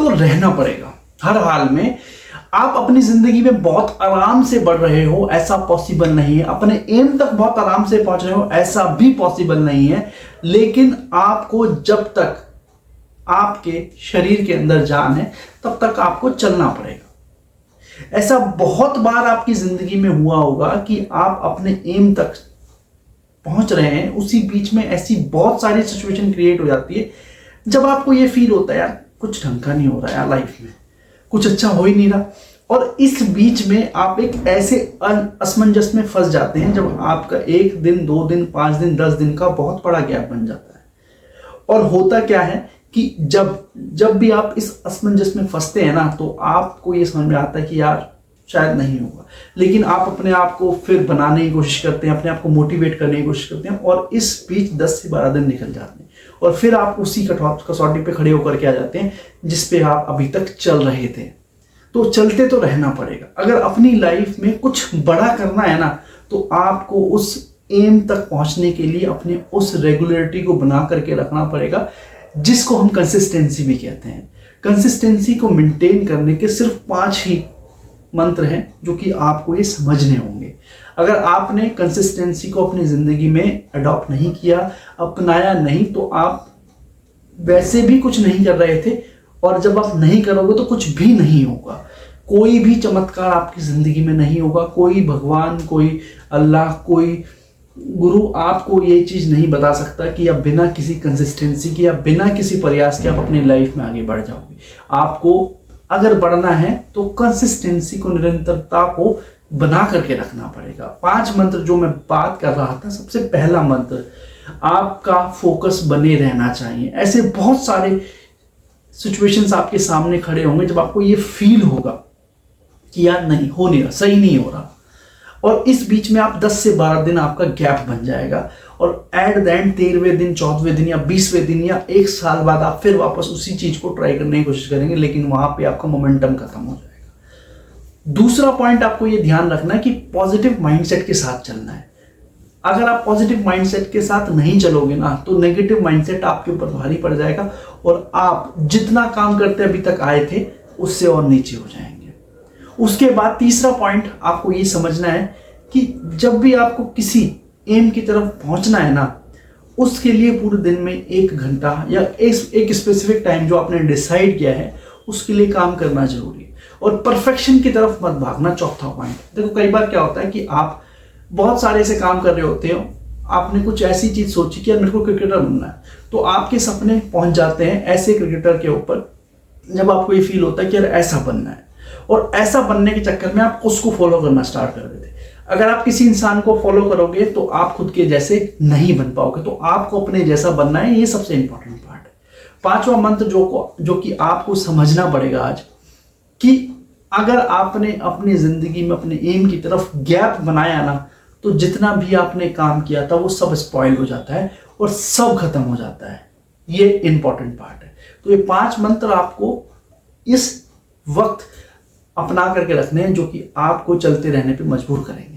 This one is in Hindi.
तो रहना पड़ेगा हर हाल में। आप अपनी जिंदगी में बहुत आराम से बढ़ रहे हो ऐसा पॉसिबल नहीं है, अपने एम तक बहुत आराम से पहुंच रहे हो ऐसा भी पॉसिबल नहीं है, लेकिन आपको जब तक आपके शरीर के अंदर जान है तब तक आपको चलना पड़ेगा। ऐसा बहुत बार आपकी जिंदगी में हुआ होगा कि आप अपने एम तक पहुंच रहे हैं, उसी बीच में ऐसी बहुत सारी सिचुएशन क्रिएट हो जाती है जब आपको ये फील होता है यार कुछ ढंग का नहीं हो रहा यार, लाइफ में कुछ अच्छा हो ही नहीं रहा, और इस बीच में आप एक ऐसे असमंजस में फंस जाते हैं जब आपका 1 दिन 2 दिन 5 दिन 10 दिन का बहुत बड़ा गैप बन जाता है। और होता क्या है कि जब भी आप इस असमंजस में फंसते हैं ना, तो आपको ये समझ में आता है कि यार शायद नहीं होगा, लेकिन आप अपने आप को फिर बनाने की कोशिश करते हैं, अपने आप को मोटिवेट करने की कोशिश करते हैं, और इस बीच 10 से 12 दिन निकल जाते हैं और फिर आप उसी कसौटी पे खड़े होकर के आ जाते हैं जिस पे आप अभी तक चल रहे थे। तो चलते तो रहना पड़ेगा। अगर अपनी लाइफ में कुछ बड़ा करना है ना, तो आपको उस एम तक पहुंचने के लिए अपने उस रेगुलरिटी को बना करके रखना पड़ेगा, जिसको हम कंसिस्टेंसी भी कहते हैं। कंसिस्टेंसी को मेंटेन करने के सिर्फ 5 ही मंत्र हैं जो कि आपको ये समझने होंगे। अगर आपने कंसिस्टेंसी को अपनी जिंदगी में अडॉप्ट नहीं किया, अपनाया नहीं, तो आप वैसे भी कुछ नहीं कर रहे थे, और जब आप नहीं करोगे तो कुछ भी नहीं होगा। कोई भी चमत्कार आपकी जिंदगी में नहीं होगा, कोई भगवान, कोई अल्लाह, कोई गुरु आपको ये चीज नहीं बता सकता कि आप बिना किसी कंसिस्टेंसी के या बिना किसी प्रयास के आप अपनी लाइफ में आगे बढ़ जाओगे। आपको अगर बढ़ना है तो कंसिस्टेंसी को, निरंतरता को बना करके रखना पड़ेगा। 5 मंत्र जो मैं बात कर रहा था, सबसे पहला मंत्र, आपका फोकस बने रहना चाहिए। ऐसे बहुत सारे सिचुएशंस आपके सामने खड़े होंगे जब आपको ये फील होगा कि यार नहीं हो नहीं रहा, सही नहीं हो रहा, और इस बीच में आप 10 से 12 दिन आपका गैप बन जाएगा, और एट द एंड 13वें दिन, 14वें दिन या 20वें दिन या 1 साल बाद आप फिर वापस उसी चीज को ट्राई करने की कोशिश करेंगे, लेकिन वहां पे आपका मोमेंटम खत्म हो जाएगा। दूसरा पॉइंट आपको ये ध्यान रखना है कि पॉजिटिव माइंडसेट के साथ चलना है। अगर आप पॉजिटिव माइंडसेट के साथ नहीं चलोगे ना, तो नेगेटिव माइंडसेट आपके ऊपर भारी पड़ जाएगा, और आप जितना काम करते अभी तक आए थे उससे और नीचे हो जाएंगे। उसके बाद तीसरा पॉइंट आपको ये समझना है कि जब भी आपको किसी एम की तरफ पहुंचना है ना, उसके लिए पूरे दिन में 1 घंटा या एक स्पेसिफिक टाइम जो आपने डिसाइड किया है उसके लिए काम करना जरूरी है, और परफेक्शन की तरफ मत भागना। चौथा पॉइंट, देखो कई बार क्या होता है कि आप बहुत सारे ऐसे काम कर रहे होते हो, आपने कुछ ऐसी चीज सोची कि यार मेरे को क्रिकेटर बनना है, तो आपके सपने पहुंच जाते हैं ऐसे क्रिकेटर के ऊपर जब आपको ये फील होता है कि यार ऐसा बनना है, और ऐसा बनने के चक्कर में आप उसको फॉलो करना स्टार्ट कर देते। अगर आप किसी इंसान को फॉलो करोगे तो आप खुद के जैसे नहीं बन पाओगे, तो आपको अपने जैसा बनना है, ये सबसे इंपॉर्टेंट पार्ट है। 5वां मंत्र जो कि आपको समझना पड़ेगा आज, कि अगर आपने अपनी जिंदगी में अपने एम की तरफ गैप बनाया ना, तो जितना भी आपने काम किया था वो सब स्पॉइल हो जाता है और सब खत्म हो जाता है। ये इंपॉर्टेंट पार्ट है। तो ये 5 मंत्र आपको इस वक्त अपना करके रखने हैं जो कि आपको चलते रहने पे मजबूर करेंगे।